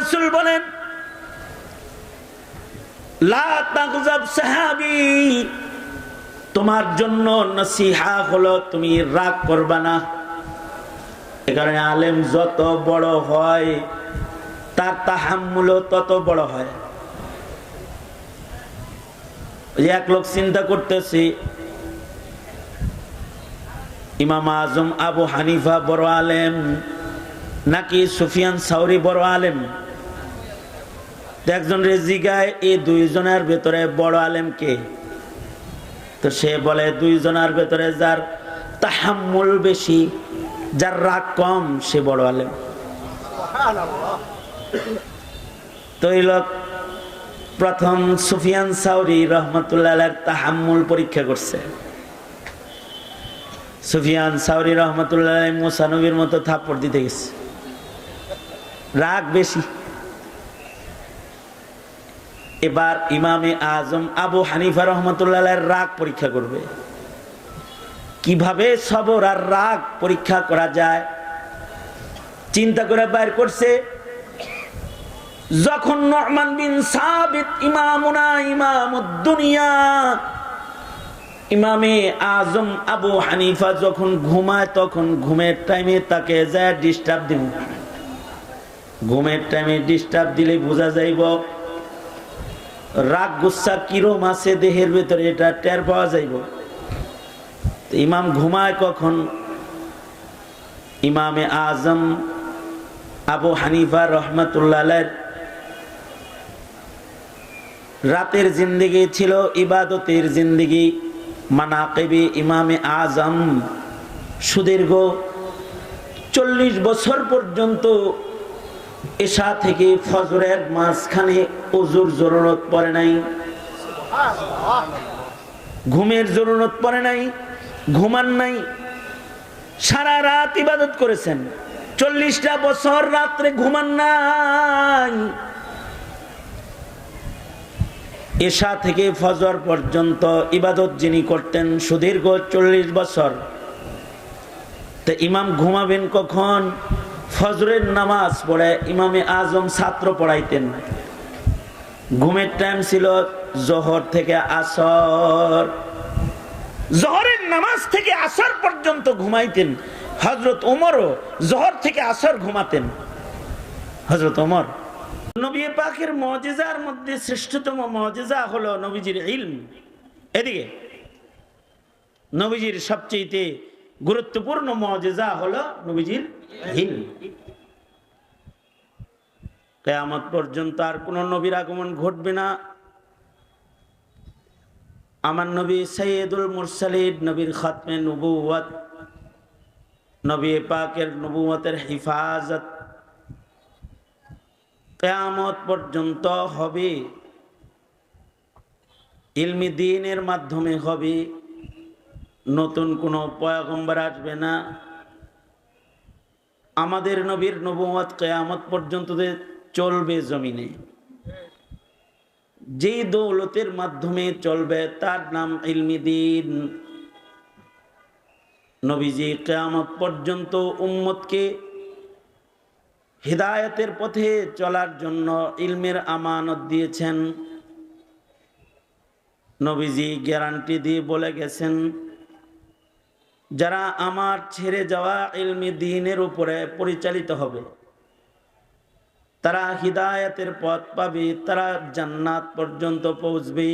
রাসূল বলেন লা তাগজাব সাহাবী, তোমার জন্য নসিহা হলো তুমি রাগ করবা না। এ কারণে আলেম যত বড় হয় তার তাহাম্মুল তত বড় হয়। এক লোক চিন্তা করতেছি ইমাম আজম আবু হানিফা বড় আলেম নাকি সুফিয়ান সাউরি বড় আলেম। একজন জিগায় এই দুইজনের ভেতরে বড় আলেম কে? তো সে বলে দুইজনের ভেতরে যার তাহাম্মুল বেশি, যার রাগ কম, সে বড় আলেম। তো এই লোক প্রথম সুফিয়ান সাউরি রহমতুল্লাহ আলাইহির তাহাম্মুল পরীক্ষা করছে। সুফিয়ান সাউরি রহমতুল্লাহ আলাইহি মুসা নবীর মতো থাপ্পড় দিতে গেছে, রাগ বেশি। এবার ইমামে আজম আবু হানিফা রহমতুল্লাহ আলাইহির রাগ পরীক্ষা করবে। কিভাবে সবর আর রাগ পরীক্ষা করা যায় চিন্তা করে বাইর করছে। যখন নু'মান বিন সাবিত ইমামুনা ইমামুদ দুনিয়া, ইমামে আজম আবু হানিফা যখন ঘুমায় তখন ঘুমের টাইমে তাকে যায় ডিস্টার্ব দিব। ঘুমের টাইমে ডিস্টার্ব দিলে বোঝা যাইব রাগ গুসা কিরম আছে দেহের ভেতরে, এটা টের পাওয়া যাইব। ইমাম ঘুমায় কখন? ইমামে আজম আবু হানিফা রহমতুল্লাহ আলাইহির রাতের জিন্দেগি ছিল ইবাদতের জিন্দেগি। মানাকিবে ইমামে আজম সুদীর্ঘ 40 বছর পর্যন্ত এশা থেকে ফজরের মাঝখানে ওযুর জরুরত পড়ে নাই, ঘুমের জরুরত পড়ে নাই, ঘুমান নাই, সারা রাত ইবাদত করেছেন। 40টা বছর রাত্রে ঘুমান নাই। এশা থেকে ফজর পর্যন্ত ইবাদত যিনি করতেন সুদীর্ঘ 40 বছর, তো ইমাম ঘুমাবেন কখন? ফজরের নামাজ পড়ে ইমামে আজম ছাত্র পড়াইতেন। ঘুমের টাইম ছিল জোহর থেকে আসর, জোহরের নামাজ থেকে আসর পর্যন্ত ঘুমাইতেন। হযরত ওমরও জোহর থেকে আসর ঘুমাতেন। হযরত ওমর। নবী পাকের মুজিজার মধ্যে শ্রেষ্ঠতম মুজিজা হলো নবীজির ইলম। এদিকে নবীজির সবচেয়ে গুরুত্বপূর্ণ মুজিজা হলো নবীজির ইলম। কিয়ামত পর্যন্ত আর কোন নবীর আগমন ঘটবে না। আমার নবী সাইয়্যিদুল মুরসালিন, নবীর খাতমে নবুয়ত, নবী পাকের নবুয়তের হিফাজত কিয়ামত পর্যন্ত হবে। ইলমি দ্বীনের মাধ্যমে হবে। নতুন কোন পয়গম্বর আসবে না। আমাদের নবীর নবুয়ত কিয়ামত পর্যন্ত চলবে জমিনে। যেই দৌলতের মাধ্যমে চলবে তার নাম ইলমি দ্বীন। নবীজি কিয়ামত পর্যন্ত উম্মতকে হিদায়াতের পথে চলার জন্য ইলমের আমানত দিয়েছেন। নবীজি গ্যারান্টি দিয়ে বলে গেছেন, যারা আমার ছেড়ে যাওয়া ইলমি দ্বীনের উপরে পরিচালিত হবে তারা হিদায়াতের পথ পাবে, তারা জান্নাত পর্যন্ত পৌঁছবে।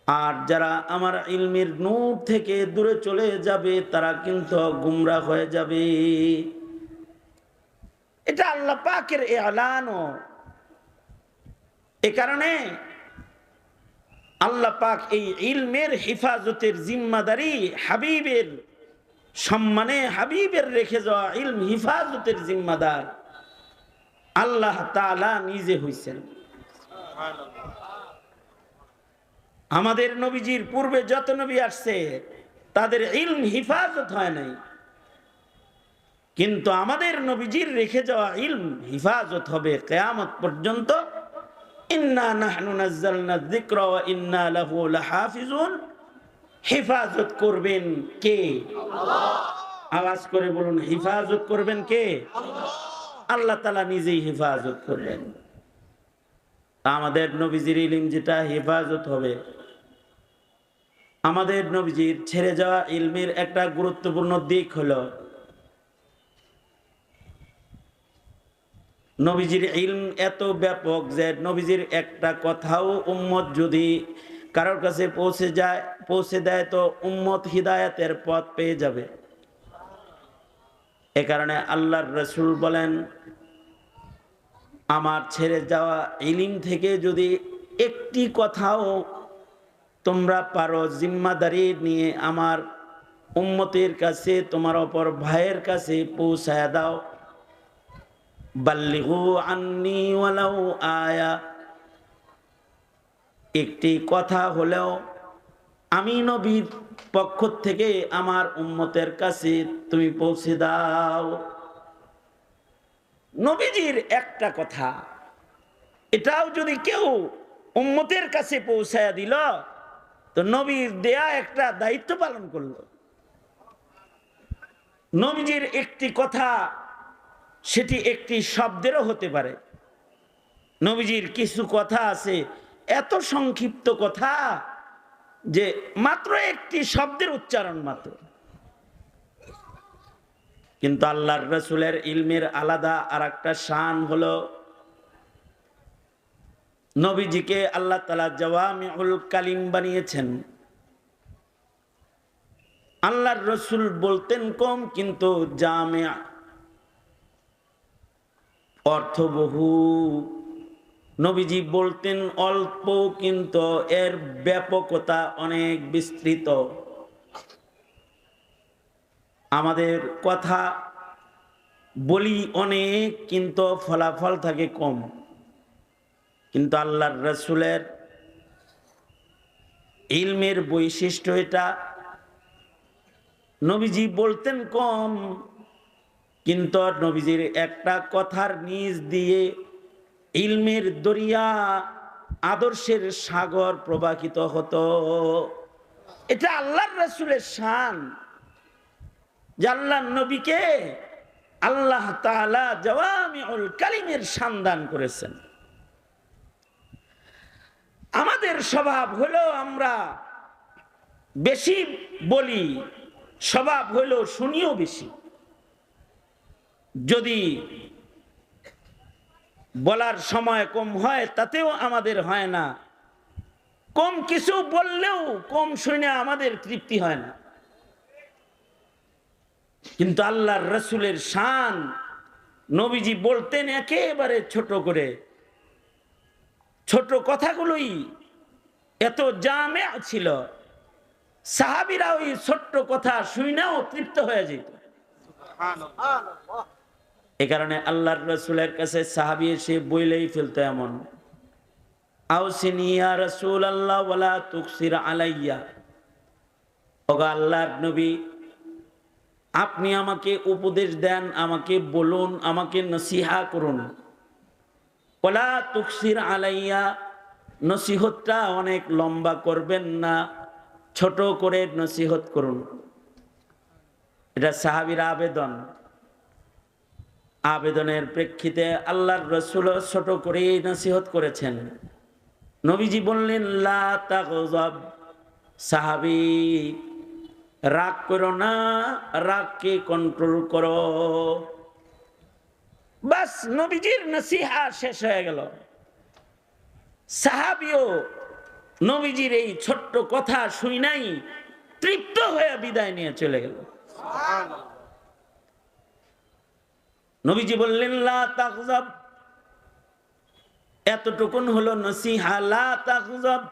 আর যারা আমার ইলমের নূর থেকে দূরে চলে যাবে তারা কিন্তু গুমরাহ হয়ে যাবে। এটা আল্লাহ পাকের এলানও। এ কারণে আল্লাহ পাক এই ইলমের হেফাজতের জিম্মাদারি হাবিবের সম্মানে, হাবিবের রেখে যাওয়া ইলম হেফাজতের জিম্মাদার আল্লাহ তাআলা নিজে হইছেন। আমাদের নবীজির পূর্বে যত নবী আসছে তাদের ইলম হেফাজত হয় নাই, কিন্তু আমাদের নবীজির রেখে যাওয়া ইলম হেফাজত হবে কিয়ামত পর্যন্ত। ইন্না নাহনু নাযালনা যিকরা ওয়া ইন্না লাহু লাহাফিজুন। হেফাজত করবেন কে? আল্লাহ। আওয়াজ করে বলুন, হেফাজত করবেন কে? আল্লাহ। আল্লাহ তাআলা নিজেই হেফাজত করবেন। আমাদের নবীজির ইলম যেটা হেফাজত হবে, আমাদের নবীজির ছেড়ে যাওয়া ইলমের একটা গুরুত্বপূর্ণ দিক হলো নবীজির ইলম এত ব্যাপক যে নবীজির একটা কথাও উম্মত যদি কারোর কাছে পৌঁছে দেয় তো উম্মত হিদায়াতের পথ পেয়ে যাবে। এ কারণে আল্লাহর রাসূল বলেন, আমার ছেড়ে যাওয়া ইলম থেকে যদি একটি কথাও তোমরা পারো জিম্মাদারি নিয়ে আমার উম্মতের কাছে, তোমার অপর ভাইয়ের কাছে পৌঁছায়া দাও, বাল্লিগু আন্নি ওয়ালাউ আয়া, একটি কথা হলেও আমি নবীর পক্ষ থেকে আমার উম্মতের কাছে তুমি পৌঁছে দাও। নবীজির একটা কথা, এটাও যদি কেউ উম্মতের কাছে পৌঁছায়া দিল তো নবীর দেয়া একটা দায়িত্ব পালন করলো। নবীজির একটি কথা সেটি একটি শব্দেরও হতে পারে। নবীজির কিছু কথা আছে এত সংক্ষিপ্ত কথা যে মাত্র একটি শব্দের উচ্চারণ মাত্র। কিন্তু আল্লাহর রাসূলের ইলমের আলাদা আর একটা শান হলো, নবীজিকে আল্লাহ তাআলা জাওয়ামিউল কালিম বানিয়েছেন। আল্লাহর রাসূল বলতেন কম কিন্তু জামিআ, অর্থবহু। নবীজি বলতেন অল্প কিন্তু এর ব্যাপকতা অনেক বিস্তৃত। আমাদের কথা বলি অনেক কিন্তু ফলাফল থাকে কম, কিন্তু আল্লাহর রাসূলের ইলমের বৈশিষ্ট্য এটা, নবীজি বলতেন কম কিন্তু নবীজির একটা কথার নিজ দিয়ে ইলমের দরিয়া, আদর্শের সাগর প্রবাহিত হতো। এটা আল্লাহর রাসূলের শান যে আল্লাহর নবীকে আল্লাহ তাআলা জাওয়ামিউল কালিমের শান দান করেছেন। আমাদের স্বভাব হলো আমরা বেশি বলি, স্বভাব হলো শুনিও বেশি। যদি বলার সময় কম হয় তাতেও আমাদের হয় না, কম কিছু বললেও কম শুনে আমাদের তৃপ্তি হয় না। কিন্তু আল্লাহর রাসূলের শান, নবীজি বলতেন একেবারে ছোট করে, ছোট কথাগুলোই এত জামে ছিল, সাহাবীরা ওই ছোট্ট কথা শুনেও তৃপ্ত হয়ে যেত। এ কারণে আল্লাহর রাসূলের কাছে সাহাবী এসে বইলেই ফেলতো এমন, আউসিনি ইয়া রাসূলুল্লাহ ওয়ালা তুকসির আলাইয়া, ওগো আল্লাহর নবী আপনি আমাকে উপদেশ দেন, আমাকে বলুন, আমাকে নসিহা করুন। ওয়ালা তুকসির আলাইয়া, নসিহতটা অনেক লম্বা করবেন না, ছোট করে নসিহত করুন। এটা সাহাবীর আবেদন। আবেদনের প্রেক্ষিতে আল্লাহর রাসূল ছোট করে নসিহত করেছেন। নবীজি বললেন লা তাগযাব, সাহাবী রাগ করো না, রাগকে কন্ট্রোল করো। বাস নবীজির নসিহা শেষ হয়ে গেল। সাহাবীও নবীজির এই ছোট্ট কথা শুই নাই তৃপ্ত হয়ে বিদায় নিয়ে চলে গেল। নবীজি বললেন লা তাগযাব, এতটুকুন হলো নসিহা, লা তাগযাব।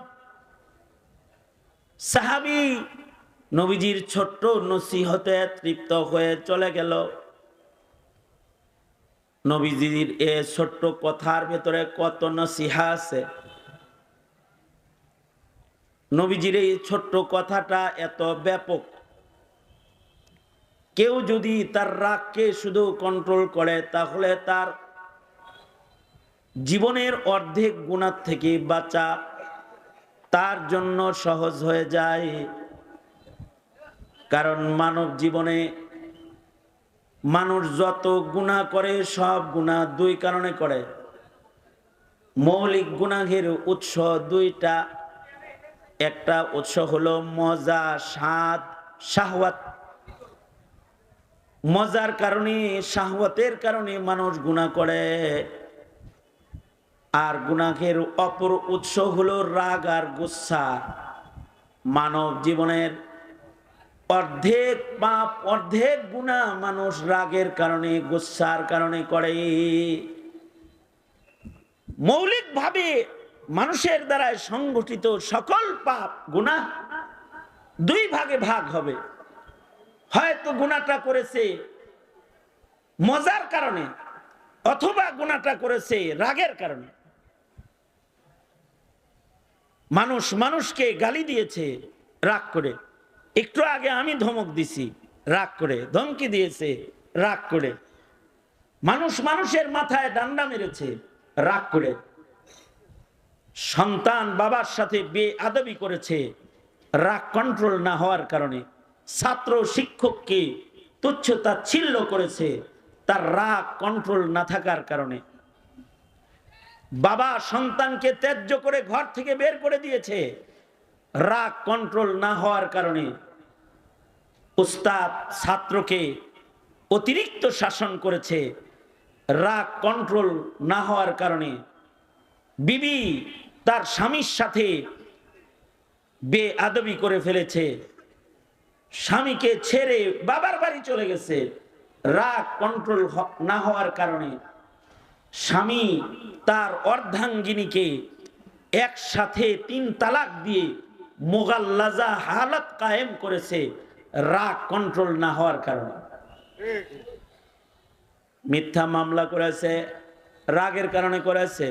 সাহাবী নবীজির ছোট্ট নসিহতে তৃপ্ত হয়ে চলে গেল। নবীজির এ ছোট্ট কথার ভেতরে কত নসিহা আছে। নবীজির এই ছোট্ট কথাটা এত ব্যাপক, কেউ যদি তার রাগকে শুধু কন্ট্রোল করে তাহলে তার জীবনের অর্ধেক গুনাহ থেকে বাঁচা তার জন্য সহজ হয়ে যায়। কারণ মানব জীবনে মানুষ যত গুনাহ করে সব গুনাহ দুই কারণে করে। মৌলিক গুনাহের উৎস দুইটা। একটা উৎস হলো মজা, স্বাদ, শাহওয়াত। মজার কারণে, শাহওয়াতের কারণে মানুষ গুনাহ করে। আর গুনাহের অপর উৎস হলো রাগ আর গুসা। মানব জীবনের অর্ধেক পাপ, অর্ধেক গুনাহ মানুষ রাগের কারণে, গুসার কারণে করে। মৌলিকভাবে মানুষের দ্বারা সংগঠিত সকল পাপ গুনাহ দুই ভাগে ভাগ হবে। হয়তো গুনাহটা করেছে মজার কারণে, অথবা গুনাহটা করেছে রাগের কারণে। মানুষ মানুষকে গালি দিয়েছে রাগ করে। একটু আগে আমি ধমক দিছি রাগ করে, ধমকি দিয়েছে রাগ করে। মানুষ মানুষের মাথায় ডান্ডা মেরেছে রাগ করে। সন্তান বাবার সাথে বেয়াদবি করেছে রাগ কন্ট্রোল না হওয়ার কারণে। ছাত্র শিক্ষককে তুচ্ছ-তাচ্ছিল্য করেছে তার রাগ কন্ট্রোল না থাকার কারণে। বাবা সন্তানকে ত্যায্য করে ঘর থেকে বের করে দিয়েছে রাগ কন্ট্রোল না হওয়ার কারণে। উস্তাদ ছাত্রকে অতিরিক্ত শাসন করেছে রাগ কন্ট্রোল না হওয়ার কারণে। বিবি তার স্বামীর সাথে বেয়াদবি করে ফেলেছে, স্বামীকে ছেড়ে বাবার বাড়ি চলে গেছে রাগ কন্ট্রোল না হওয়ার কারণে। স্বামী তার অর্ধাঙ্গিনীকে একসাথে 3 তালাক দিয়ে মুগাল্লাজা হালত কায়েম করেছে রাগ কন্ট্রোল না হওয়ার কারণে। মিথ্যা মামলা করেছে রাগের কারণে করেছে।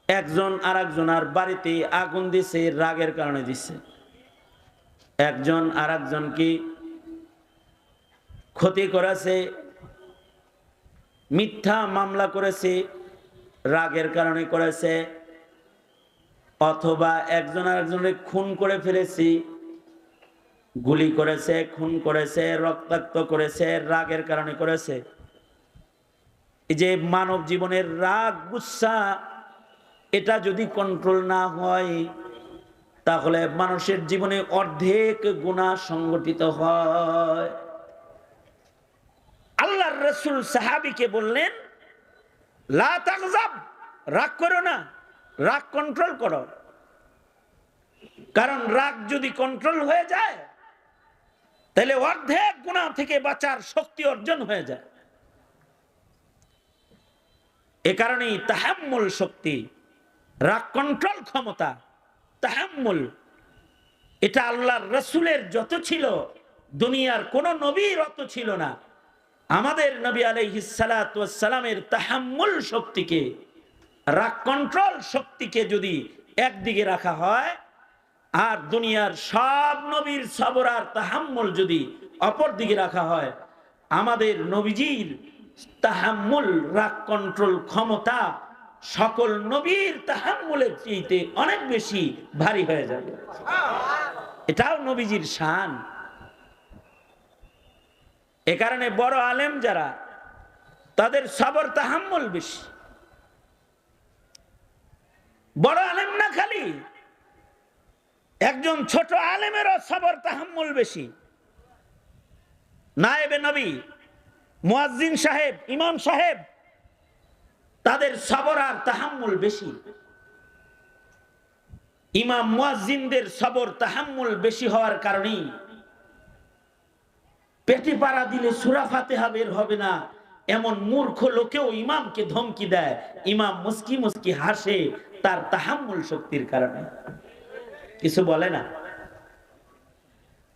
একজন আরেকজনের বাড়িতে আগুন দিছে রাগের কারণে দিছে। একজন আরেকজনকে ক্ষতি করেছে, মিথ্যা মামলা করেছে রাগের কারণে করেছে। অথবা একজন আরেকজনের খুন করে ফেলেছি, গুলি করেছে, খুন করেছে, রক্তাক্ত করেছে রাগের কারণে করেছে। এই যে মানব জীবনের রাগ গুসা, এটা যদি কন্ট্রোল না হয় তাহলে মানুষের জীবনে অর্ধেক গুনাহ সংগঠিত হয়। আল্লাহর রাসূল সাহাবীকে বললেন, লা তাগজাব, রাগ করো না, রাগ কন্ট্রোল করো। কারণ রাগ যদি কন্ট্রোল হয়ে যায় তাহলে অর্ধেক গুনাহ থেকে বাঁচার শক্তি অর্জন হয়ে যায়। এ কারণেই তাহাম্মুল শক্তি, রাগ কন্ট্রোল ক্ষমতা, তাহাম্মুল, এটা আল্লাহর রাসূলের যত ছিল দুনিয়ার কোন নবীর অত ছিল না। আমাদের নবী আলাইহিস সালাতু ওয়াস সালামের তাহাম্মুল শক্তিকে, রাগ কন্ট্রোল শক্তিকে যদি একদিকে রাখা হয়, আর দুনিয়ার সব নবীর সবর আর তাহাম্মুল যদি অপর দিকে রাখা হয়, আমাদের নবীজির তাহাম্মুল, রাগ কন্ট্রোল ক্ষমতা সকল নবীর তাহাম্মুলের চাইতে অনেক বেশি ভারী হয়ে যাবে। এটাও নবীজির শান। এ কারণে বড় আলেম যারা, তাদের সবর তাহাম্মুল বেশি। বড় আলেম না, খালি একজন ছোট আলেমেরও সবর তাহাম্মুল বেশি। নায়েবে নবী, মুয়াজ্জিন সাহেব, ইমাম সাহেব, তাদের সবর আর তাহাম্মুল বেশি। ইমাম মুয়াজ্জিনদের সবর তাহাম্মুল বেশি হওয়ার কারণেই পেটে পাড়া দিলে সূরা ফাতিহা বের হবে না এমন মূর্খ লোকেও ইমামকে ধমকি দেয়। ইমাম মুস্কি মুস্কি হাসে তার তাহাম্মুল শক্তির কারণে, কিছু বলে না।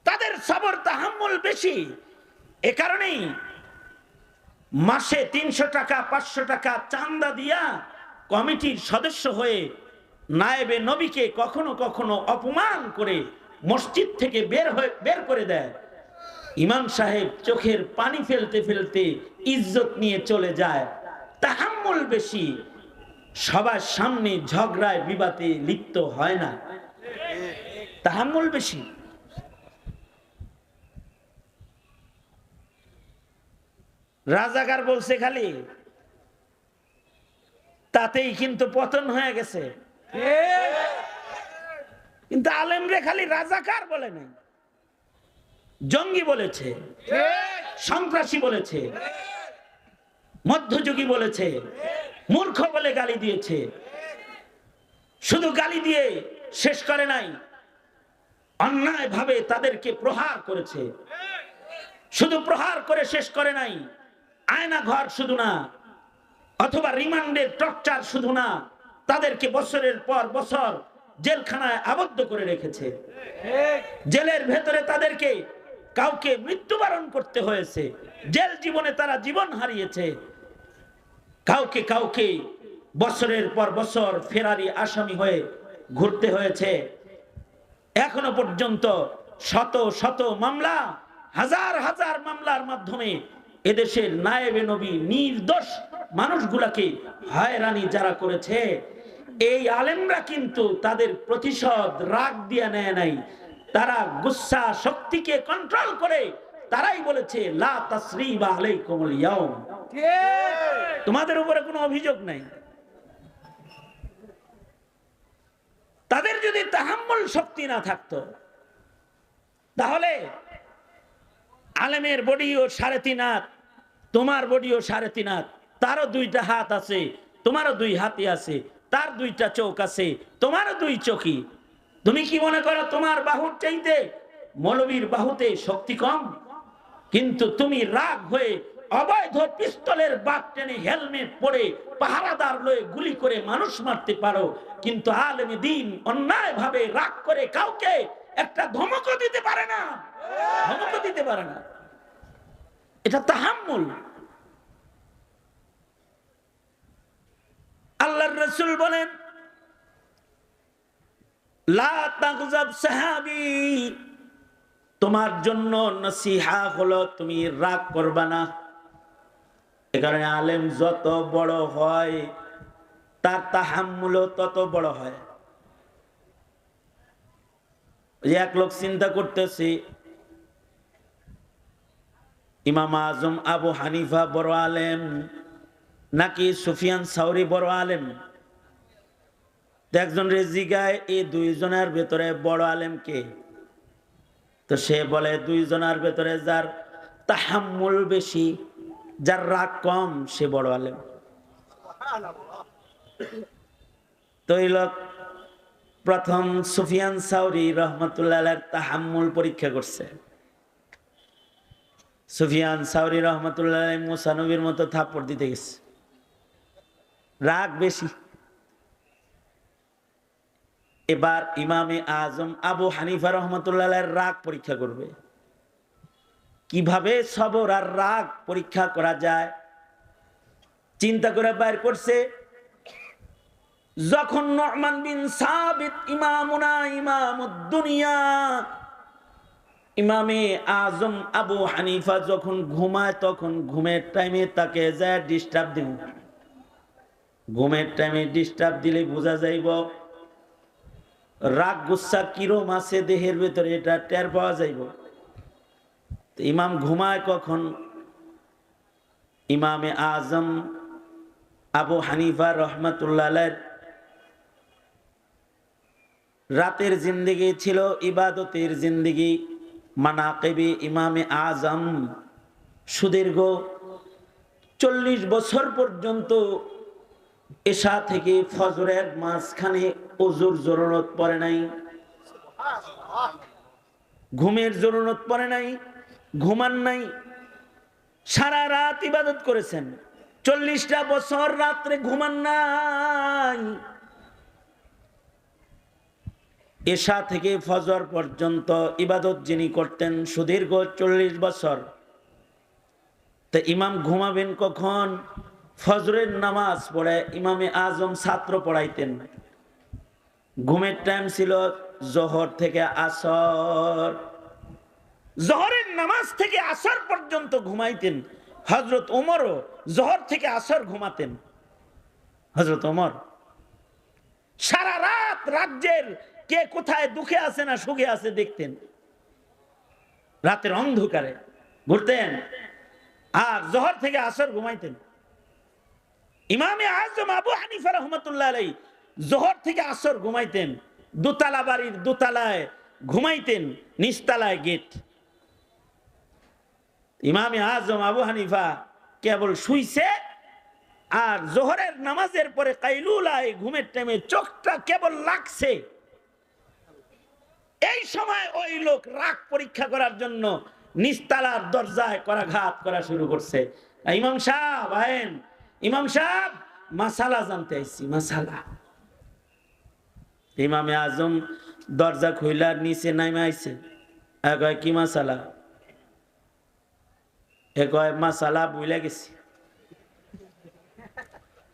তাদের সবর তাহাম্মুল বেশি। এ কারণেই মাসে 300 টাকা 500 টাকা চাঁদা দিয়া কমিটির সদস্য হয়ে নায়েবে নবীকে কখনো কখনো অপমান করে মসজিদ থেকে বের করে দেয়। ইমাম সাহেব চোখের পানি ফেলতে ফেলতে ইজ্জত নিয়ে চলে যায়। তাহাম্মুল বেশি, সবার সামনে ঝগড়ায় বিবাদে লিপ্ত হয় না, তাহাম্মুল বেশি। রাজাকার বলছে খালি, তাতেই কিন্তু পতন হয়ে গেছে। কিন্তু আলেমরে খালি রাজাকার বলে নাই, জঙ্গি বলেছে, সন্ত্রাসী বলেছে, মধ্যযুগী বলেছে, মূর্খ বলে গালি দিয়েছে। শুধু গালি দিয়ে শেষ করে নাই, অন্যায় ভাবে তাদেরকে প্রহার করেছে। শুধু প্রহার করে শেষ করে নাই, আয়না ঘর শুধু না, অথবা রিমান্ডের টর্চার শুধু না, তাদেরকে বছরের পর বছর জেলখানায় আবদ্ধ করে রেখেছে। জেলের ভেতরে তাদেরকে কাউকে মৃত্যুবরণ করতে হয়েছে, জেল জীবনে তারা জীবন হারিয়েছে। কাউকে কাউকে বছরের পর বছর ফেরারি আসামি হয়ে ঘুরতে হয়েছে। এখনো পর্যন্ত শত শত মামলা, হাজার হাজার মামলার মাধ্যমে এদেশের নায়েবে নবী নির্দোষ মানুষগুলাকে হয়রানি যারা করেছে, এই আলেমরা কিন্তু তাদের প্রতিশোধ রাগ দিয়ে নেয় নাই। তারা গুসা শক্তিকে কন্ট্রোল করে তারাই বলেছে লা তাসরিবা আলাইকুমুল ইয়াউম, তোমাদের উপরে কোনো অভিযোগ নাই। তাদের যদি তাহাম্মুল শক্তি না থাকতো, তাহলে আলেমের বডিও 3.5 হাত, তোমার বডিও 3.5 হাত, তারও 2টা হাত আছে, তোমারও 2 হাতই আছে, তার 2টা চোখ আছে, তোমারও 2 চোখই। তুমি কি মনে করো তোমার বাহুর চাইতে মৌলবীর বাহুতে শক্তি কম? কিন্তু তুমি রাগ হয়ে অবৈধ পিস্তলের বাগ টেনে হেলমেট পরে পাহারাদার লয়ে গুলি করে মানুষ মারতে পারো, কিন্তু আলেমে দ্বীন অন্যায় ভাবে রাগ করে কাউকে একটা ধমকও দিতে পারে না, ধমকও দিতে পারে না। এটা তাহাম্মুল। আল্লাহর রাসূল বলেন লা তাগজাব সাহাবী, তোমার জন্য নসিহা হলো তুমি রাগ করবা না। এ কারণে আলেম যত বড় হয় তার তাহাম্মুল তত বড় হয়। এক লোক চিন্তা করতেছে ইমাম আজম আবু হানিফা বড় আলেম নাকি সুফিয়ান সাউরি বড় আলেম? একজন রেজিগায় এই 2 জনের ভেতরে বড় আলেম কে? তো সে বলে 2 জনের ভেতরে যার তাহাম্মুল বেশি, যার রাগ কম, সে বড় আলেম। তো এই লোক প্রথম সুফিয়ান সাউরি রহমতুল্লাহ আলাইহির তাহাম্মুল পরীক্ষা করছে। সুফিয়ান সাউরি রহমতুল্লাহ আলাইহি মুসা নবীর মতো থাপ্পড় দিতে গেছে, রাগ বেশি। এবার ইমামে আজম আবু হানিফা রহমতুল্লাহ আলাইহির রাগ পরীক্ষা করবে। কিভাবে সবর আর রাগ পরীক্ষা করা যায় চিন্তা করে বাইর করছে। যখন নু'মান বিন সাবিত ইমামুনা ইমামুদ দুনিয়া, ইমামে আজম আবু হানিফা যখন ঘুমায় তখন ঘুমের টাইমে তাকে যায় ডিস্টার্ব দিব। ঘুমের টাইমে ডিস্টার্ব দিলে বোঝা যাইব রাগ গুসা কিরম আছে দেহের ভেতরে, এটা টের পাওয়া যাইব। ইমাম ঘুমায় কখন? ইমামে আজম আবু হানিফা রহমাতুল্লাহ আলাইহি রাতের জিন্দেগি ছিল ইবাদতের জিন্দেগি। মানাকিবে ইমামে আজম সুদীর্ঘ 40 বছর পর্যন্ত এশা থেকে ফজরের মাঝখানে ওযুর জরুরত পড়ে নাই, ঘুমের জরুরত পড়ে নাই, ঘুমান নাই, সারা রাত ইবাদত করেছেন। 40টা বছর রাত্রে ঘুমান নাই। এশা থেকে ফজর পর্যন্ত ইবাদত যিনি করতেন সুদীর্ঘ 40 বছর, তা ইমাম ঘুমাবেন কখন? ফজরের নামাজ পড়ে ইমামে আজম ছাত্র পড়াইতেন। ঘুমের টাইম ছিল জোহর থেকে আসর, জোহরের নামাজ থেকে আসর পর্যন্ত ঘুমাইতেন। হযরত ওমরও জোহর থেকে আসর ঘুমাতেন। হযরত ওমর সারা রাত রাজ্যের কে কোথায় দুঃখে আছে না সুখে আছে দেখতেন। রাতের অন্ধকারে ঘুরতেন। আর জোহর থেকে আসর ঘুমাইতেন। ইমামে আজম আবু হানিফা রহমতুল্লাহ আলাইহি জোহর থেকে আসর ঘুমাইতেন, দোতলা বাড়ির দোতলায় ঘুমাইতেন, নিচতলায় গেট। ইমামে আজম আবু হানিফা কেবল শুইছে আর জোহরের নামাজের পরে কাইলুলায় ঘুমের টাইমে চোখটা কেবল লাগছে, এই সময় ওই লোক রাগ পরীক্ষা করার জন্য নিচতলার দরজায় করাঘাত করা শুরু করছে। ইমাম সাহেব আইন, ইমাম সাহেব মাসালা জানতে আইছি, মাসালা। ইমামে আজম দরজা খুইলার নিচে নামে আইছে। কয় কি মাসালা? কয় মাসালা বুইলা গেছি।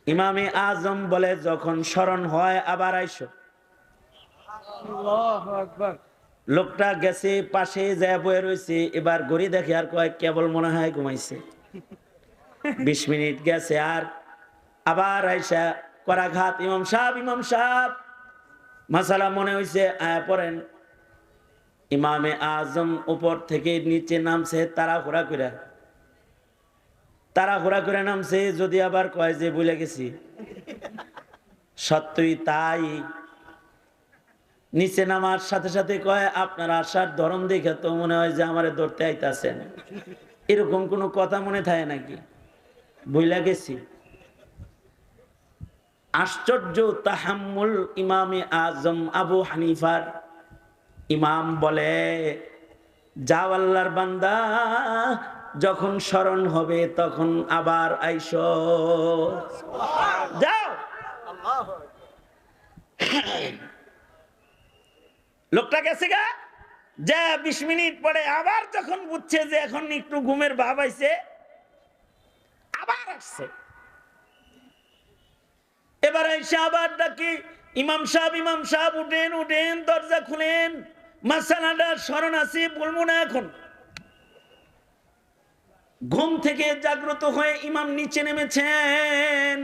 ইমামে আজম বলে যখন স্মরণ হয় আবার আইসো। লোকটা গেছে, পাশে যায় বয়ে রয়েছে, এবার ঘড়ি দেখে আর কয় কেবল মনে হয় ঘুমাইছে। 20 মিনিট গেছে আর আবার আইসা করাঘাত। ইমাম সাহেব, ইমাম সাহেব মাসালা মনে হইছে, আয়া পড়েন। ইমামে আজম উপর থেকে নিচে নামছে তাড়াহুড়া করে নামছে। যদি আবার কয় যে ভুলে গেছি, সত্যই তাই। নিচে নামার সাথে সাথে কয় আপনার আসার ধরন দেখে তো মনে হয় যে আমারে ধরতে আইতাছেন। এরকম কোনো কথা মনে থাকে নাকি? ভুলে গেছি। আশ্চর্য তাহাম্মুল ইমামে আজম আবু হানিফার। ইমাম বলে যাও আল্লাহর বান্দা, যখন স্মরণ হবে তখন আবার আইসো, যাও। লোকটা গেছে গা, যা 20 মিনিট পরে আবার যখন বুঝছে যে এখন একটু ঘুমের ভাব আইছে, আবার আসছে। এবার এসে আবার ডাকি, ইমাম সাহেব, ইমাম সাহেব উঠেন, উঠেন, দরজা খুলেন, মাসালাটা স্মরণ আছে, বলবো না এখন। ঘুম থেকে জাগ্রত হয়ে ইমাম নিচে নেমেছেন।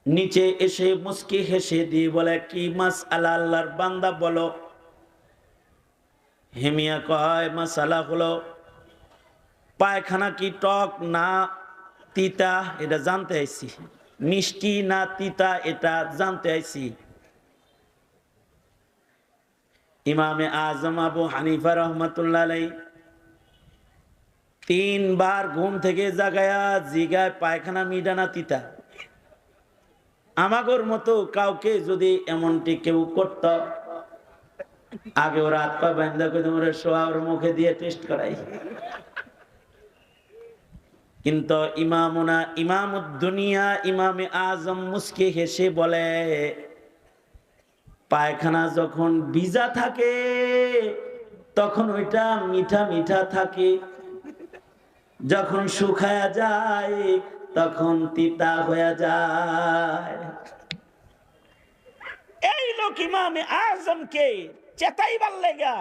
নিচে এসে মুস্কি হেসে দিয়ে বলে কি মাসআলা আল্লাহর বান্দা বলো। হেমিয়া কয় মাসালা হলো পায়খানা কি টক না তিতা এটা জানতে আইছি, মিষ্টি না তিতা এটা জানতে আইছি। ইমামে আজম আবু হানিফা রহমতুল্লাহ আলাইহি 3 বার ঘুম থেকে জাগায়া জিগায় পায়খানা মিঠা না তিতা। আমাগোর মতো কাউকে যদি এমনটি কেউ করত, আগে ওরা হাত পা বান্ধা করে তোমরা সোয়ার মুখে দিয়ে টেস্ট করাই। কিন্তু ইমামুনা ইমামুদ দুনিয়া ইমামে আজম মুস্কি হেসে বলে পায়খানা যখন ভিজা থাকে তখন ওইটা মিঠা মিঠা থাকে, যখন শুকায়া যায় তখন তিতা হয়ে যায়। এই লোক ইমামে আজমকে চেতাইবার লেগা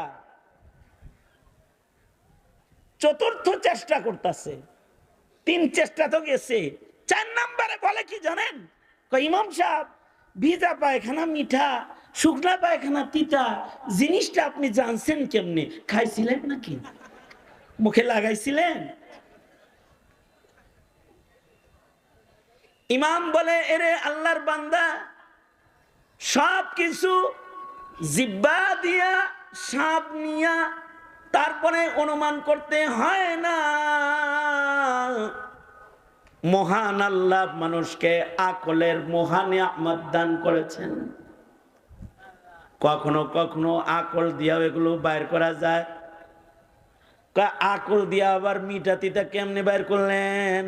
চতুর্থ চেষ্টা করতেছে। 3 চেষ্টা তো গেছে, 4 নম্বরে বলে কি জানেন? ইমাম সাহেব ভিজা পায়খানা মিঠা, শুকনা পায়খানা তিতা জিনিসটা আপনি জানছেন কেমনে? খাইছিলেন নাকি? মুখে লাগাইছিলেন? ইমাম বলে এরে আল্লাহর বান্দা, সব কিছু জিব্বা দিয়া সাপ নিয়া তারপরে অনুমান করতে হয় না। মহান আল্লাহ মানুষকে আকলের মহান নিয়ামত দান করেছেন। কখনো কখনো আকল দিয়া এগুলো বাইর করা যায়। আকল দিয়া আবার মিঠা তিতা কেমনে বাইর করলেন?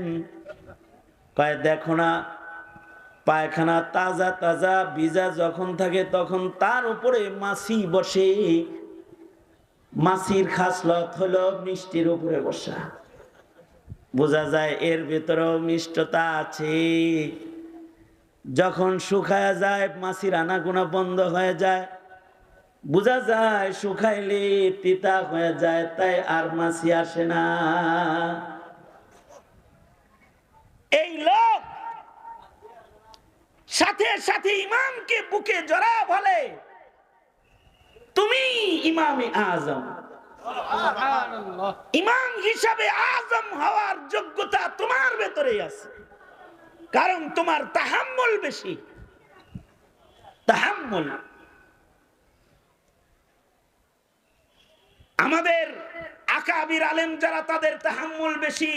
কয় দেখো না, পায়খানা তাজা তাজা ভিজা যখন থাকে তখন তার উপরে মাছি বসে, মাছির খাসলত হলো মিষ্টির উপরে বসা। বোঝা যায় এর ভেতরেও মিষ্টতা আছে। যখন শুকায়া যায় মাছির আনাগোনা বন্ধ হয়ে যায়, বোঝা যায় শুকাইলে তিতা হয়ে যায়, তাই আর মাছি আসে না। এই লোক সাথে সাথে ইমামকে বুকে জড়া বলে তুমি ইমামে আজম। ইমাম হিসাবে আজম হওয়ার যোগ্যতা তোমার ভেতরেই আছে, কারণ তোমার তাহাম্মুল বেশি। তাহাম্মুল। আমাদের আকাবির আলেম যারা, তাদের তাহাম্মুল বেশি।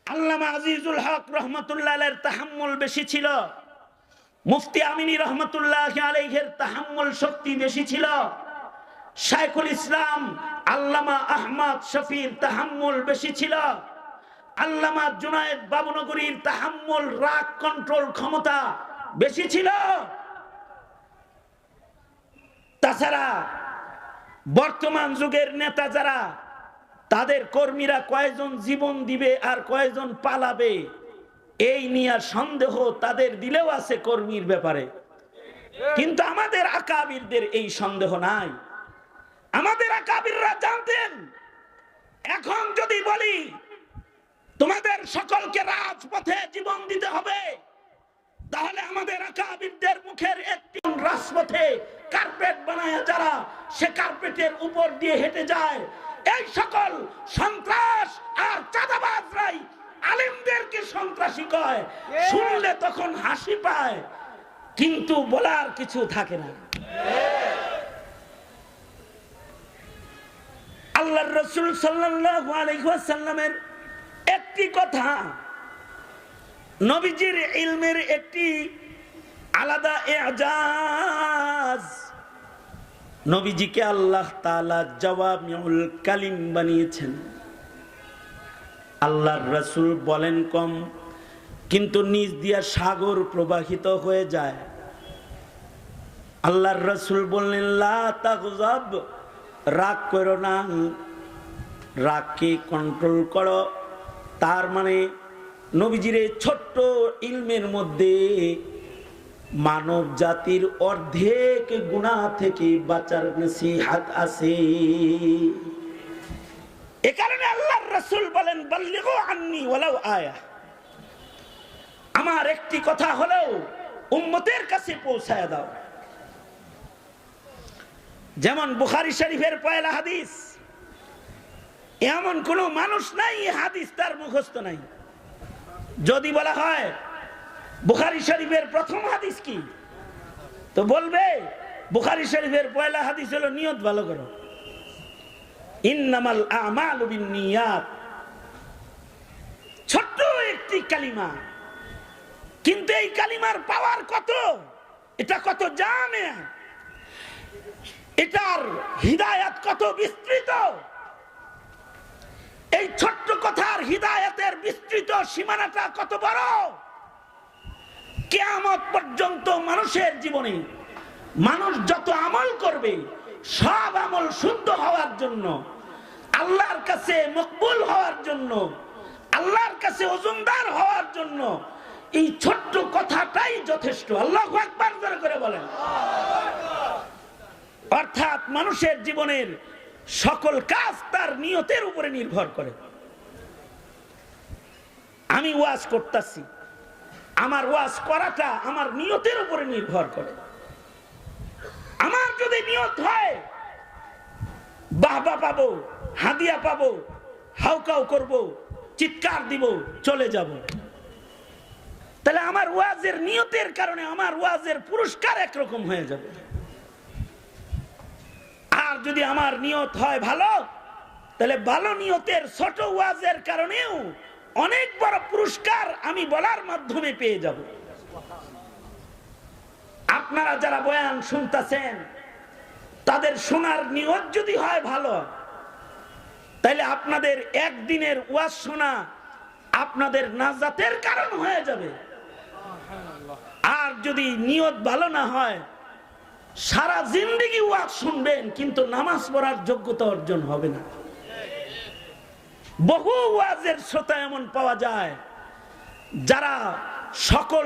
আল্লামা আজিজুল হক রহমতুল্লাহ আলাইহির তাহাম্মুল বেশি ছিল, মুফতি আমিনী রহমতুল্লাহ আলাইহির তাহাম্মুল শক্তি বেশি ছিল, শাইখুল ইসলাম আল্লামা আহমদ শফির তাহাম্মুল বেশি ছিল, আল্লামা জুনায়েদ বাবুনগরীর তাহাম্মুল রাগ কন্ট্রোল ক্ষমতা বেশি ছিল। তাছাড়া বর্তমান যুগের নেতা যারা, তাদের কর্মীরা কয়জন জীবন দিবে আর কয়জন পালাবে, এই নিয়ে সন্দেহ তাদের দিলেও আছে কর্মীর ব্যাপারে। কিন্তু আমাদের আকাবিরদের এই সন্দেহ নাই। আমাদের আকাবিররা জানতেন, এখন যদি বলি তোমাদের সকলকে রাজপথে জীবন দিতে হবে, তাহলে আমাদের আকাবিরদের মুখের একটি রাজপথে কার্পেট বানায় যারা, সে কার্পেটের উপর দিয়ে হেঁটে যায়, এই সকল সন্ত্রাস আর চাঁদাবাজরাই আলেমদেরকে সন্ত্রাসী কয়। শুনলে তখন হাসি পায়, কিন্তু বলার কিছু থাকে না। আল্লাহর রাসূল সাল্লাল্লাহু আলাইহি ওয়াসাল্লামের একটি কথা, নবীজির ইলমের একটি আলাদা এজাজ। নবীজিকে আল্লাহ তাআলা জাওয়ামিউল কালিম বানিয়েছেন। আল্লাহর রাসূল বলেন কম, কিন্তু নিজ দিয়া সাগর প্রবাহিত হয়ে যায়। আল্লাহর রাসূল বললেন, লা তাগযাব, রাগ করো না, রাগকে কন্ট্রোল করো। তার মানে নবীজির এই ছোট্ট ইলমের মধ্যে মানব জাতির অর্ধেক গুনাহ থেকে বাঁচার নসিহত আছে। এ কারণে আল্লাহর রাসূল বলেন, বাল্লিগু আন্নী ওয়ালাউ আয়া, আমার একটি কথা হলেও উম্মতের কাছে পৌঁছায় দাও। যেমন বুখারী শরীফের পয়লা হাদিস, এমন কোন মানুষ নাই এই হাদিস তার মুখস্থ নাই। যদি বলা হয় বুখারী শরীফের প্রথম হাদিস কি, তো বলবে বুখারী শরীফের পয়লা হাদিস হলো নিয়ত ভালো করো, ইন্নামাল আমালু বিন্নিয়াত। ছোট্ট একটি কালিমা, কিন্তু এই কালিমার পাওয়ার কত, এটা কত জামে, এটার হিদায়াত কত বিস্তৃত। এই ছোট্ট কথার হিদায়াতের বিস্তৃত সীমানাটা কত বড়। কিয়ামত পর্যন্ত মানুষের জীবনে মানুষ যত আমল করবে, সব আমল শুদ্ধ হওয়ার জন্য, আল্লাহর কাছে মকবুল হওয়ার জন্য, আল্লাহর কাছে ওজনদার হওয়ার জন্য এই ছোট্ট কথাটাই যথেষ্ট। আল্লাহু আকবার জোরে করে বলেন। অর্থাৎ মানুষের জীবনের সকল কাজ তার নিয়তের উপরে নির্ভর করে। আমি ওয়াজ করতেছি, আমার ওয়াজ করাটা আমার নিয়তের উপরে নির্ভর করে। আমার যদি নিয়ত হয় বাহবা পাবো, হাদিয়া পাবো, হাউকাউ করব, চিৎকার দিব, চলে যাব, তাহলে আমার ওয়াজের নিয়তের কারণে আমার ওয়াজের পুরস্কার একরকম হয়ে যাবে। আর যদি আমার নিয়ত হয় ভালো, তাহলে ভালো নিয়তের ছোট ওয়াজের কারণেও অনেক বড় পুরস্কার আমি বলার মাধ্যমে পেয়ে যাব। আপনারা যারা বয়ান শুনতেছেন, তাদের শোনার নিয়ত যদি হয় ভালো, তাহলে আপনাদের একদিনের ওয়াজ শোনা আপনাদের নাজাতের কারণ হয়ে যাবে। আর যদি নিয়ত ভালো না হয়, সারা জিন্দেগি ওয়াজ শুনবেন কিন্তু নামাজ পড়ার যোগ্যতা অর্জন হবে না। বহু ওয়াজের শ্রোতা এমন পাওয়া যায় যারা সকল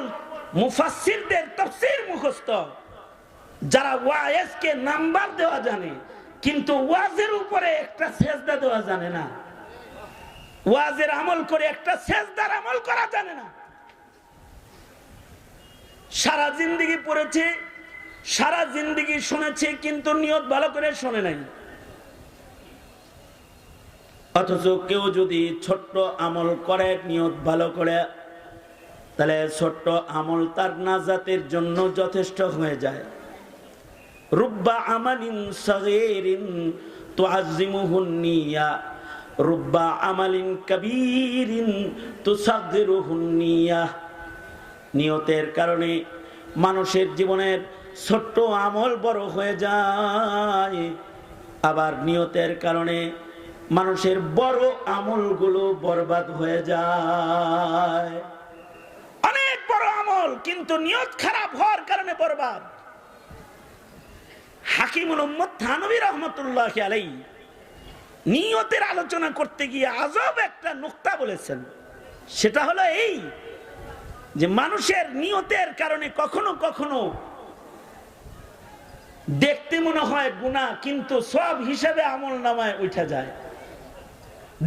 মুফাসসিরদের তাফসীর মুখস্থ, যারা ওয়াজকে নাম্বার দেওয়া জানে, কিন্তু ওয়াজের উপরে একটা সেজদা দেওয়া জানে না, ওয়াজের আমল করে একটা সেজদার আমল করা জানে না। সারা জিন্দেগি পড়েছে, সারা জিন্দেগি শুনেছে কিন্তু নিয়ত ভালো করে শোনে নাই। অথচ কেউ যদি ছোট্ট আমল করে নিয়ত ভালো করে, তাহলে ছোট্ট আমল তার নাজাতের জন্য যথেষ্ট হয়ে যায়। রুব্বা আমালিন সাগীরিন তুআজ্জিমুহুন নিয়া, রুব্বা আমালিন কাবীরিন তুসাগগিরুহুন নিয়া। নিয়তের কারণে মানুষের জীবনের ছোট্ট আমল বড় হয়ে যায়, আবার নিয়তের কারণে মানুষের বড় আমলগুলো বরবাদ হয়ে যায়। অনেক বড় আমল কিন্তু নিয়ত খারাপ হওয়ার কারণে বরবাদ। হাকিমুল উম্মত থানভী রাহমাতুল্লাহি আলাইহি নিয়তের আলোচনা করতে গিয়ে আজব একটা নুকতা বলেছেন। সেটা হলো এই যে মানুষের নিয়তের কারণে কখনো কখনো দেখতে মনে হয় গুনাহ, কিন্তু সওয়াব হিসাবে আমলনামায় উঠে যায়।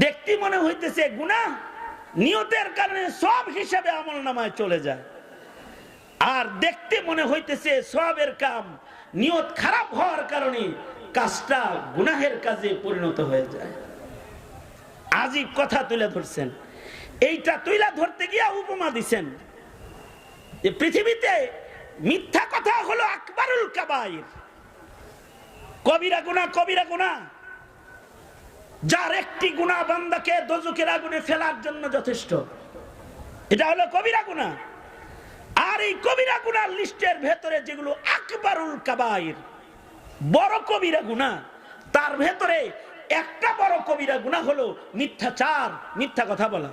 দেখতে মনে হইতেছে গুনাহ, নিয়তের কারণে সওয়াব হিসাবে আমলনামায় চলে যায়। আর দেখতে মনে হইতেছে সওয়াবের কাম, নিয়ত খারাপ হওয়ার কারণে কাজটা গুনাহের কাজে পরিণত হয়ে যায়। আজীব কথা তুলে ধরছেন। এইটা তুলে ধরতে গিয়ে উপমা দিছেন যে পৃথিবীতে মিথ্যা কথা হলো আকবারুল কাবাইর, কবিরা গুনাহ। কবিরা গুনাহ যার একটি গুনাহ বান্দাকে দোজখের আগুনে ফেলার জন্য যথেষ্ট, এটা হলো কবিরা গুনাহ। আর এই কবিরা গুনার লিস্টের ভেতরে যেগুলো আকবারুল কাবাইর, বড় কবিরা গুনাহ, তার ভেতরে একটা বড় কবিরা গুনাহ হলো মিথ্যাচার, মিথ্যা কথা বলা।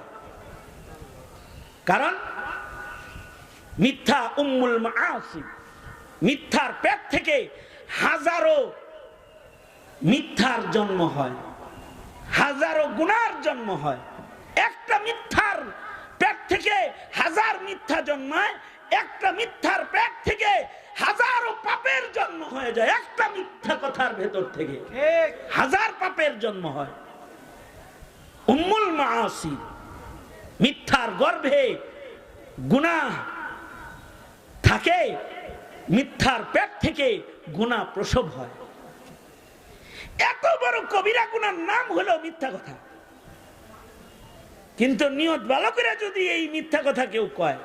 কারণ মিথ্যা উম্মুল মাআসি, মিথ্যার পেট থেকে হাজারো মিথ্যার জন্ম হয়, হাজারো গুনার জন্ম হয়। একটা মিথ্যার পেট থেকে হাজার মিথ্যা জন্মায়, একটা মিথ্যার পেট থেকে হাজারো পাপের জন্ম হয়ে যায়। একটা মিথ্যা কথার ভেতর থেকে হাজার পাপের জন্ম হয়। উম্মুল মাআসি, মিথ্যার গর্ভে গুনাহ থাকে, মিথ্যার পেট থেকে গুনাহ প্রসব হয়। এত বড় কবিরা গুনার নাম হলো মিথ্যা কথা। কিন্তু নিয়ত ভালো করে যদি এই মিথ্যা কথা কেউ কয়,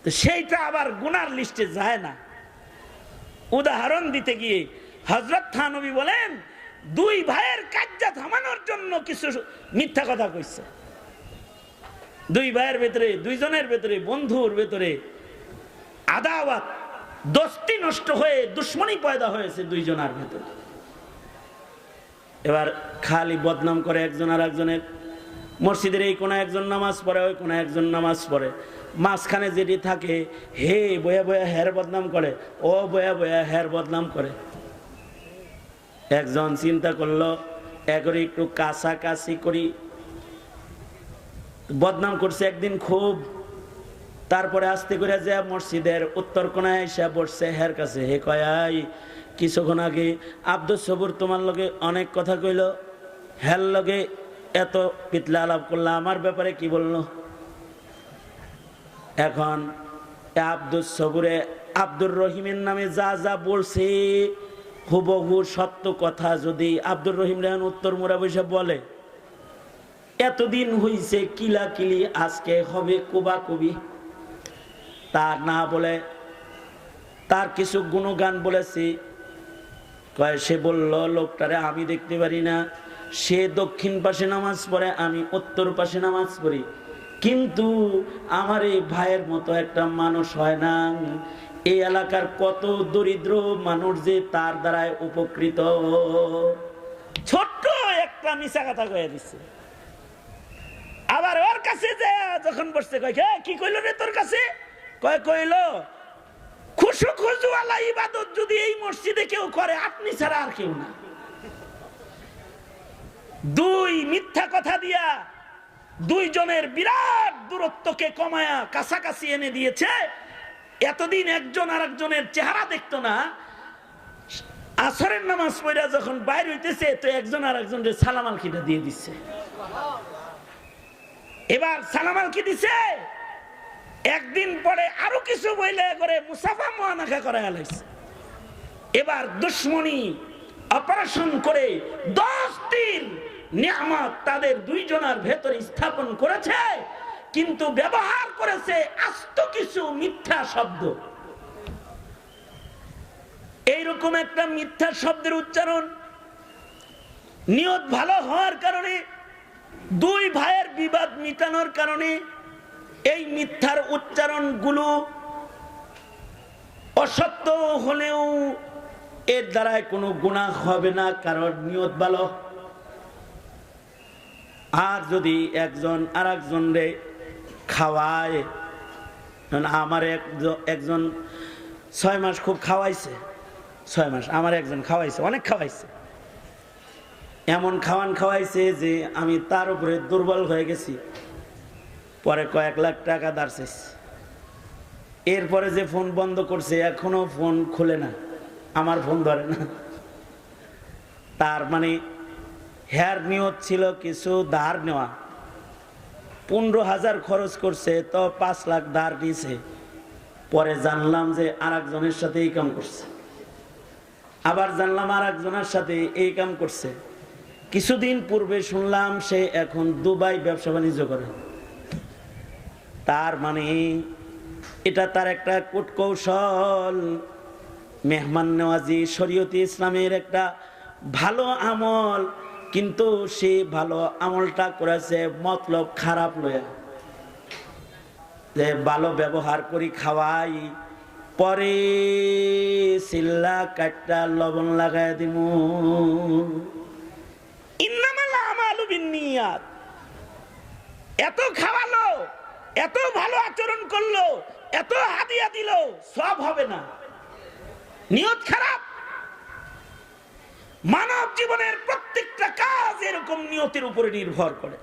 তো সেইটা আবার গুনার লিস্টে যায় না। উদাহরণ দিতে গিয়ে হযরত থানভী বলেন, দুই ভাইয়ের কাজ্জা থামানোর জন্য কিছু মিথ্যা কথা কইছে। দুই ভাইয়ের ভেতরে, দুইজনের ভেতরে, বন্ধুর ভেতরে আদাওয়াত, দোস্তি নষ্ট হয়ে দুশ্মনী পয়দা হয়েছে দুইজনের ভেতরে। এবার খালি বদনাম করে একজন আর একজনের। মসজিদের এই কোনায় একজন নামাজ পড়ে, ওই কোনায় একজন নামাজ পড়ে, মাঝখানে যেটি থাকে হে বয়া বয়া হের বদনাম করে, ও বয়া বয়া হের বদনাম করে। একজন চিন্তা করলো একরে একটু কাছাকাছি করি, বদনাম করছে একদিন খুব। তারপরে আস্তে করে যে মসজিদের উত্তর কোনায় এসে বসছে হের কাছে। হে কয়, কিছুক্ষণ আগে আব্দুল সবুর তোমার লগে অনেক কথা কইল, হের লগে এত পিতলা আলাপ করলা, আমার ব্যাপারে কি বললো? এখন আব্দুল সবুরে আব্দুর রহিমের নামে যা যা বলছে হুবহু সত্য কথা যদি আব্দুর রহিম রেহান উত্তর মোরা বসে বলে, এতদিন হইছে কিলা কিলি, আজকে হবে কুবা কুবি। তা না বলে তার কিছু গুণগান বলেছি। কয় সে বলল লোকটারে আমি দেখতে পারি না, সে দক্ষিণ পাশে নামাজ পড়ে, আমি উত্তর পাশে নামাজ পড়ি, কিন্তু আমার এই ভাইয়ের মতো একটা মানুষ হয় না। এই এলাকার কত দরিদ্র মানুষ যে তার দ্বারায় উপকৃত। ছোট্ট একটা মিছা কথা কয়ে দিচ্ছে। আবার ওর কাছে যে যখন বসছে কয়, কি কইল রে তোর কাছে? কইল খুশু খুশু আল্লাহ ইবাদত যদি এই মসজিদে কেউ করে আপনি ছাড়া আর কেউ না। দুই মিথ্যা কথা দিয়া দুইজনের বিরাট দূরত্বকে কমায়া কাছাকাছি এনে দিয়েছে। এতদিন একজন আর একজনের চেহারা দেখতো না, আসরের নামাজ পড়া যখন বাইর হইতেছে তো একজন আর একজনের সালাম আলকিটা দিয়ে দিচ্ছে। এবার সালাম আলকি দিছে, একদিন পরে আরো কিছু বইলে করে মুসাফা মুআনাকা করা হয়েছে। এবার দুশ্মনী অপারেশন করে 10 দিন নিয়ামত তাদের দুইজনের ভেতরে স্থাপন করেছে, কিন্তু ব্যবহার করেছে আস্ত কিছু মিথ্যা শব্দ। এইরকম একটা মিথ্যা শব্দের উচ্চারণ নিয়ত ভালো হওয়ার কারণে, দুই ভাইয়ের বিবাদ মিটানোর কারণে এই মিথ্যার উচ্চারণগুলো অসত্য হলেও এর দ্বারাই কোনো গুনাহ হবে না, কারণ নিয়ত ভালো। আর যদি একজন আর একজনরে খাওয়ায়, আমার একজন 6 মাস খুব খাওয়াইছে, 6 মাস আমার একজন খাওয়াইছে, অনেক খাওয়াইছে, এমন খাওয়াইছে যে আমি তার উপরে দুর্বল হয়ে গেছি। পরে কয়েক লাখ টাকা ধার চাইছে। এরপরে যে ফোন বন্ধ করছে, এখনো ফোন খুলে না, আমার ফোন ধরে না। তার মানে হেয়ার নিয়ত ছিল কিছু ধার নেওয়া, 15,000 খরচ করছে, তো 5 লাখ ধার দিয়েছে। পরে জানলাম যে আর একজনের সাথে এই কাম করছে, আবার জানলাম আর একজনের সাথে এই কাম করছে। কিছুদিন পূর্বে শুনলাম সে এখন দুবাই ব্যবসা বাণিজ্য করে। তার মানে এটা তার একটা কূটকৌশল, মেহমান নেওয়াজি শরীয়তে ইসলামের একটা ভালো আমল, কিন্তু সে ভালো আমলটা করেছে মতলব খারাপ লয়া, যে ভালো ব্যবহার করি খাওয়াই, পরে সিল্লা কাটটা লবণ লাগাই দিমু। ইন্নামাল আমালু বিন্নিয়াত। এত খাওয়ালো, এত ভালো আচরণ করলো, এত হাদিয়া দিল, সব হবে না, নিয়ত খারাপ। মানব জীবনের প্রত্যেকটা কাজ এরকম নিয়তের উপরে নির্ভর করে।